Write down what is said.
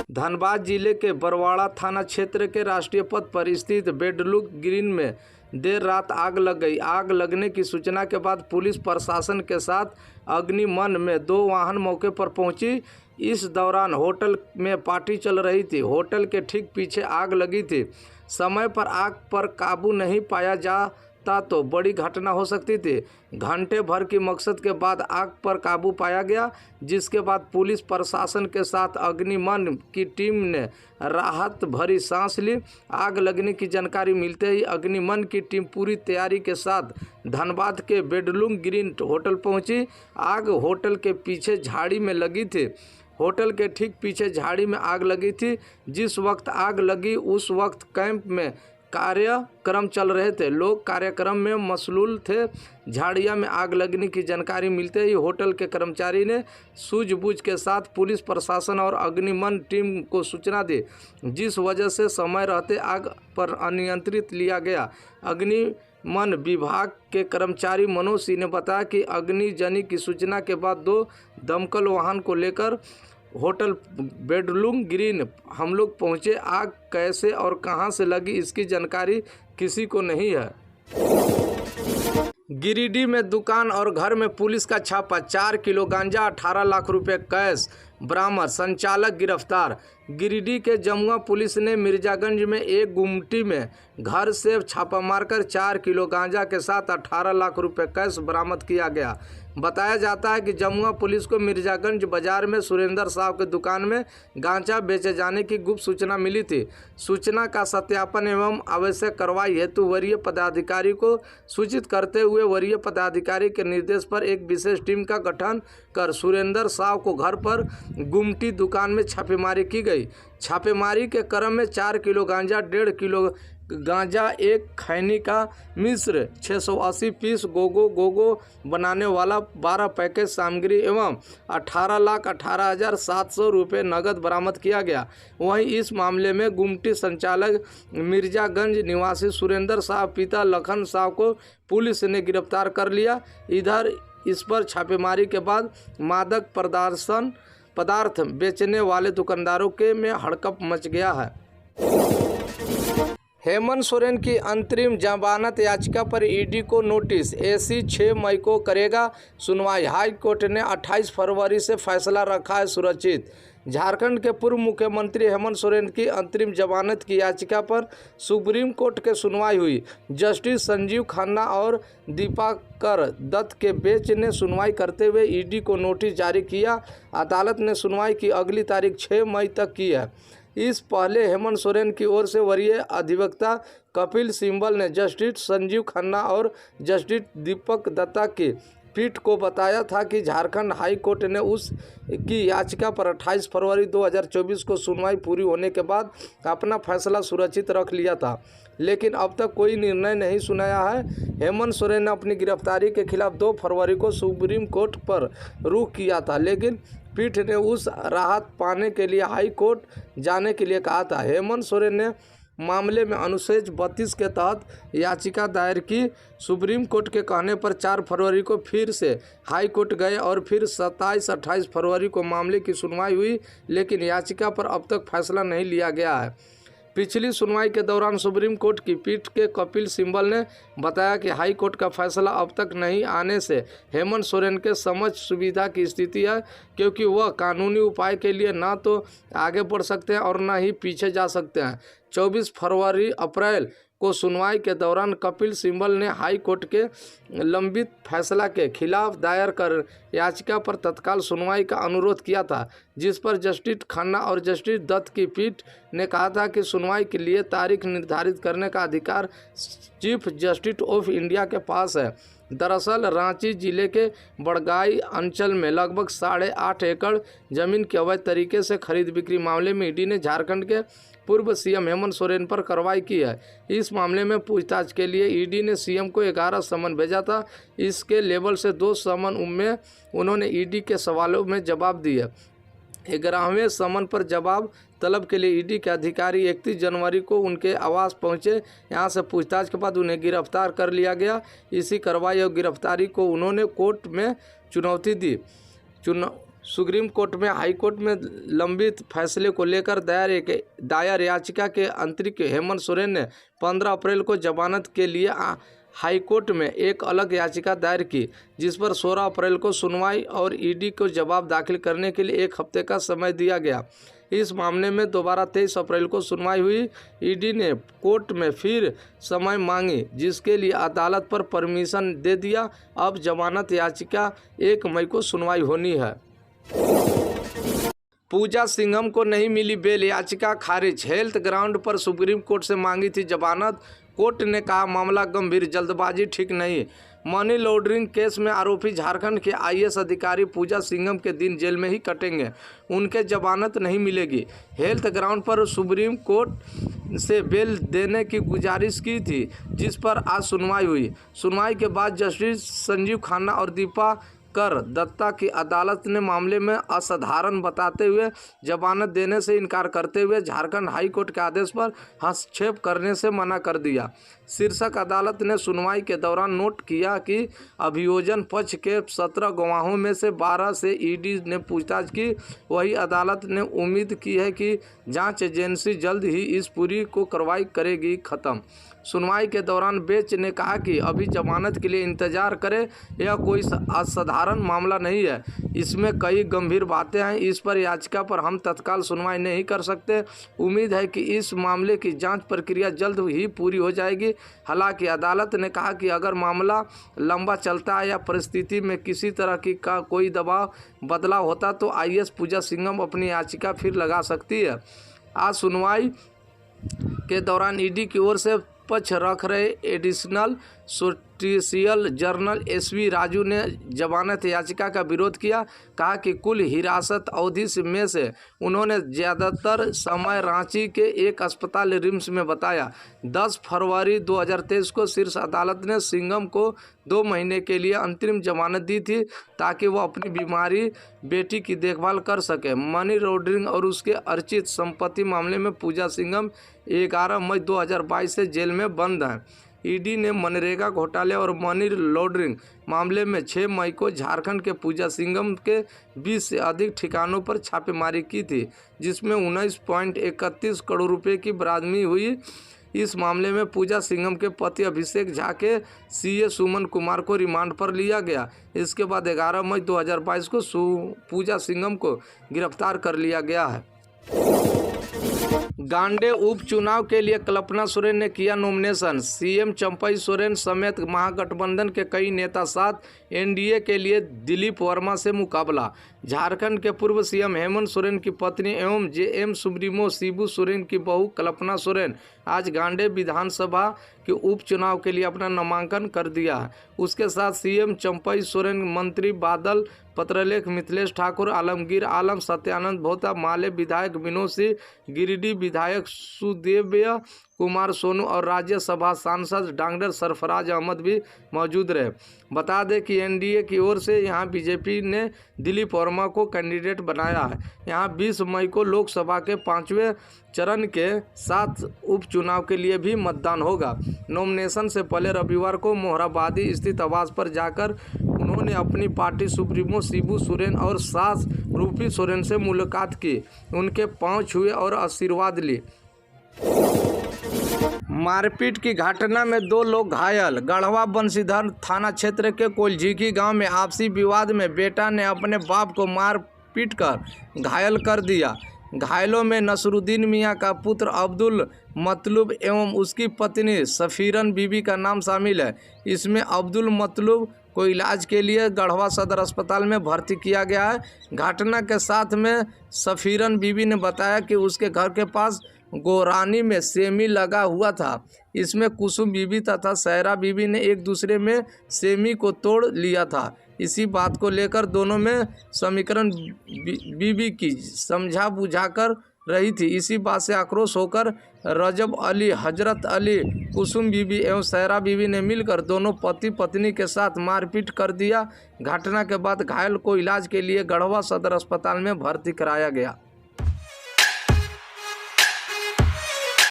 धनबाद जिले के बरवाड़ा थाना क्षेत्र के राष्ट्रीय पथ पर स्थित बेडलुक ग्रीन में देर रात आग लग गई। आग लगने की सूचना के बाद पुलिस प्रशासन के साथ अग्निशमन में 2 वाहन मौके पर पहुंची। इस दौरान होटल में पार्टी चल रही थी। होटल के ठीक पीछे आग लगी थी। समय पर आग पर काबू नहीं पाया जाता तो बड़ी घटना हो सकती थी। घंटे भर की मशक्कत के बाद आग पर काबू पाया गया, जिसके बाद पुलिस प्रशासन के साथ अग्निशमन की टीम ने राहत भरी सांस ली। आग लगने की जानकारी मिलते ही अग्निशमन की टीम पूरी तैयारी के साथ धनबाद के बेडलुक ग्रीन होटल पहुंची। आग होटल के पीछे झाड़ी में लगी थी। होटल के ठीक पीछे झाड़ी में आग लगी थी। जिस वक्त आग लगी उस वक्त कैंप में कार्यक्रम चल रहे थे। लोग कार्यक्रम में मशगूल थे। झाड़िया में आग लगने की जानकारी मिलते ही होटल के कर्मचारी ने सूझबूझ के साथ पुलिस प्रशासन और अग्निशमन टीम को सूचना दी, जिस वजह से समय रहते आग पर नियंत्रित लिया गया। अग्निशमन विभाग के कर्मचारी मनोज सिंह ने बताया कि अग्निजनी की सूचना के बाद 2 दमकल वाहन को लेकर होटल बेडलुक ग्रीन हम लोग पहुंचे। आग कैसे और कहां से लगी इसकी जानकारी किसी को नहीं है। गिरिडीह में दुकान और घर में पुलिस का छापा। 4 किलो गांजा, 18 लाख रुपए कैश बरामद, संचालक गिरफ्तार। गिरिडीह के जमुआ पुलिस ने मिर्जागंज में एक गुमटी में घर से छापा मारकर 4 किलो गांजा के साथ 18 लाख रुपए कैश बरामद किया गया। बताया जाता है कि जमुआ पुलिस को मिर्जागंज बाजार में सुरेंद्र साहब की दुकान में गांजा बेचे जाने की गुप्त सूचना मिली थी। सूचना का सत्यापन एवं आवश्यक कार्रवाई हेतु वरीय पदाधिकारी को सूचित करते हुए वरीय पदाधिकारी के निर्देश पर एक विशेष टीम का गठन कर सुरेंद्र साहब को घर पर गुमटी दुकान में छापेमारी की गई। छापेमारी के क्रम में 4 किलो गांजा, 1.5 किलो गांजा, 1 खैनी का मिश्र, 680 पीस गोगो बनाने वाला 12 पैकेट सामग्री एवं 18,18,700 रुपये नगद बरामद किया गया। वहीं इस मामले में गुमटी संचालक मिर्जागंज निवासी सुरेंद्र साहब पिता लखन साहब को पुलिस ने गिरफ्तार कर लिया। इधर इस पर छापेमारी के बाद मादक पदार्थ बेचने वाले दुकानदारों के में हड़कंप मच गया है। हेमंत सोरेन की अंतरिम जमानत याचिका पर ईडी को नोटिस। एसी 6 मई को करेगा सुनवाई। हाई कोर्ट ने 28 फरवरी से फैसला रखा है सुरक्षित। झारखंड के पूर्व मुख्यमंत्री हेमंत सोरेन की अंतरिम जमानत की याचिका पर सुप्रीम कोर्ट के सुनवाई हुई। जस्टिस संजीव खन्ना और दीपाकर दत्त के बेंच ने सुनवाई करते हुए ईडी को नोटिस जारी किया। अदालत ने सुनवाई की अगली तारीख 6 मई तक की है। इस पहले हेमंत सोरेन की ओर से वरीय अधिवक्ता कपिल सिब्बल ने जस्टिस संजीव खन्ना और जस्टिस दीपक दत्ता की पीठ को बताया था कि झारखंड हाई कोर्ट ने उस की याचिका पर 28 फरवरी 2024 को सुनवाई पूरी होने के बाद अपना फैसला सुरक्षित रख लिया था, लेकिन अब तक कोई निर्णय नहीं सुनाया है। हेमंत सोरेन ने अपनी गिरफ्तारी के खिलाफ 2 फरवरी को सुप्रीम कोर्ट पर रुख किया था, लेकिन पीठ ने उस राहत पाने के लिए हाई कोर्ट जाने के लिए कहा था। हेमंत सोरेन ने मामले में अनुच्छेद 32 के तहत याचिका दायर की। सुप्रीम कोर्ट के कहने पर 4 फरवरी को फिर से हाई कोर्ट गए और फिर 27-28 फरवरी को मामले की सुनवाई हुई, लेकिन याचिका पर अब तक फैसला नहीं लिया गया है। पिछली सुनवाई के दौरान सुप्रीम कोर्ट की पीठ के कपिल सिब्बल ने बताया कि हाई कोर्ट का फैसला अब तक नहीं आने से हेमंत सोरेन के समझ सुविधा की स्थिति है, क्योंकि वह कानूनी उपाय के लिए ना तो आगे बढ़ सकते हैं और ना ही पीछे जा सकते हैं। 24 फरवरी अप्रैल को सुनवाई के दौरान कपिल सिब्बल ने हाई कोर्ट के लंबित फैसला के खिलाफ दायर कर याचिका पर तत्काल सुनवाई का अनुरोध किया था, जिस पर जस्टिस खन्ना और जस्टिस दत्त की पीठ ने कहा था कि सुनवाई के लिए तारीख निर्धारित करने का अधिकार चीफ जस्टिस ऑफ इंडिया के पास है। दरअसल रांची जिले के बड़गाई अंचल में लगभग 8.5 एकड़ जमीन के अवैध तरीके से खरीद बिक्री मामले में ईडी ने झारखंड के पूर्व सीएम हेमंत सोरेन पर कार्रवाई की है। इस मामले में पूछताछ के लिए ईडी ने सीएम को 11 समन भेजा था। इसके लेवल से 2 समन में उन्होंने ईडी के सवालों में जवाब दिए। 11वें समन पर जवाब तलब के लिए ईडी के अधिकारी 31 जनवरी को उनके आवास पहुंचे। यहां से पूछताछ के बाद उन्हें गिरफ्तार कर लिया गया। इसी कार्रवाई और गिरफ्तारी को उन्होंने कोर्ट में चुनौती दी। सुप्रीम कोर्ट में हाई कोर्ट में लंबित फैसले को लेकर दायर याचिका के अंतरिम हेमंत सोरेन ने 15 अप्रैल को जमानत के लिए हाई कोर्ट में एक अलग याचिका दायर की, जिस पर 16 अप्रैल को सुनवाई और ईडी को जवाब दाखिल करने के लिए 1 हफ्ते का समय दिया गया। इस मामले में दोबारा 23 अप्रैल को सुनवाई हुई। ईडी ने कोर्ट में फिर समय मांगी, जिसके लिए अदालत पर परमिशन दे दिया। अब जमानत याचिका 1 मई को सुनवाई होनी है। पूजा सिंघम को नहीं मिली बेल, याचिका खारिज। हेल्थ ग्राउंड पर सुप्रीम कोर्ट से मांगी थी जमानत। कोर्ट ने कहा मामला गंभीर, जल्दबाजी ठीक नहीं। मनी लॉन्ड्रिंग केस में आरोपी झारखंड के आईएएस अधिकारी पूजा सिंघम के दिन जेल में ही कटेंगे, उनके जमानत नहीं मिलेगी। हेल्थ ग्राउंड पर सुप्रीम कोर्ट से बेल देने की गुजारिश की थी, जिस पर आज सुनवाई हुई। सुनवाई के बाद जस्टिस संजीव खन्ना और दीपा कर दत्ता की अदालत ने मामले में असाधारण बताते हुए जमानत देने से इनकार करते हुए झारखंड हाई कोर्ट के आदेश पर हस्तक्षेप करने से मना कर दिया। शीर्षक अदालत ने सुनवाई के दौरान नोट किया कि अभियोजन पक्ष के 17 गवाहों में से 12 से ईडी ने पूछताछ की। वही अदालत ने उम्मीद की है कि जांच एजेंसी जल्द ही इस पूरी को कार्रवाई करेगी खत्म। सुनवाई के दौरान बेंच ने कहा कि अभी जमानत के लिए इंतजार करें, यह कोई असाधारण मामला नहीं है, इसमें कई गंभीर बातें हैं। इस पर याचिका पर हम तत्काल सुनवाई नहीं कर सकते। उम्मीद है कि इस मामले की जांच प्रक्रिया जल्द ही पूरी हो जाएगी। हालांकि अदालत ने कहा कि अगर मामला लंबा चलता है या परिस्थिति में किसी तरह की का कोई दबाव बदलाव होता तो आईएएस पूजा सिंघम अपनी याचिका फिर लगा सकती है। आज सुनवाई के दौरान ईडी की ओर से पक्ष रख रहे additional solicitor general SV Raju ने जमानत याचिका का विरोध किया। कहा कि कुल हिरासत अवधि में से उन्होंने ज़्यादातर समय रांची के एक अस्पताल रिम्स में बताया। 10 फरवरी 2023 को शीर्ष अदालत ने सिंघम को 2 महीने के लिए अंतरिम जमानत दी थी, ताकि वह अपनी बीमारी बेटी की देखभाल कर सके। मनी लॉन्ड्रिंग और उसके अर्जित संपत्ति मामले में पूजा सिंघम 11 मई 2022 से जेल में बंद हैं। ईडी ने मनरेगा घोटाले और मनी लॉन्ड्रिंग मामले में 6 मई को झारखंड के पूजा सिंघम के 20 से अधिक ठिकानों पर छापेमारी की थी, जिसमें 19.31 करोड़ रुपए की बरामदगी हुई। इस मामले में पूजा सिंघम के पति अभिषेक झा के सीए सुमन कुमार को रिमांड पर लिया गया। इसके बाद 11 मई 2022 को पूजा सिंघम को गिरफ्तार कर लिया गया है। गांडे उपचुनाव के लिए कल्पना सोरेन ने किया नॉमिनेशन। सीएम चंपई सोरेन समेत महागठबंधन के कई नेता साथ एनडीए के लिए दिलीप वर्मा से मुकाबला। झारखंड के पूर्व सीएम हेमंत सोरेन की पत्नी एवं जेएम सुप्रीमो शिबू सोरेन की बहू कल्पना सोरेन आज गांडे विधानसभा के उपचुनाव के लिए अपना नामांकन कर दिया है। उसके साथ सीएम चंपई सोरेन, मंत्री बादल पत्रलेख, मिथिलेश ठाकुर, आलमगीर आलम, सत्यानंद भोता, माले विधायक विनोद सिंह, गिरिडीह विधायक सुदेव्य कुमार सोनू और राज्यसभा सांसद डॉक्टर सरफराज अहमद भी मौजूद रहे। बता दें कि एनडीए की ओर से यहां बीजेपी ने दिलीप वर्मा को कैंडिडेट बनाया है। यहां 20 मई को लोकसभा के 5वें चरण के 7 उपचुनाव के लिए भी मतदान होगा। नॉमिनेशन से पहले रविवार को मोहराबादी स्थित आवास पर जाकर उन्होंने अपनी पार्टी सुप्रीमो शिबू सोरेन और सास रूपी सोरेन से मुलाकात की, उनके पांव छुए और आशीर्वाद ली। मारपीट की घटना में 2 लोग घायल। गढ़वा बंशीधर थाना क्षेत्र के कोलझिकी गांव में आपसी विवाद में बेटा ने अपने बाप को मार पीट कर घायल कर दिया। घायलों में नसरुद्दीन मियां का पुत्र अब्दुल मतलूब एवं उसकी पत्नी सफीरन बीबी का नाम शामिल है। इसमें अब्दुल मतलूब को इलाज के लिए गढ़वा सदर अस्पताल में भर्ती किया गया है। घटना के साथ में सफीरन बीबी ने बताया कि उसके घर के पास गोरानी में सेमी लगा हुआ था। इसमें कुसुम बीबी तथा सहरा बीबी ने एक दूसरे में सेमी को तोड़ लिया था। इसी बात को लेकर दोनों में समीकरण बीबी की समझा बुझाकर रही थी। इसी बात से आक्रोश होकर रजब अली, हजरत अली, कुसुम बीबी एवं सहरा बीबी ने मिलकर दोनों पति पत्नी के साथ मारपीट कर दिया। घटना के बाद घायल को इलाज के लिए गढ़वा सदर अस्पताल में भर्ती कराया गया।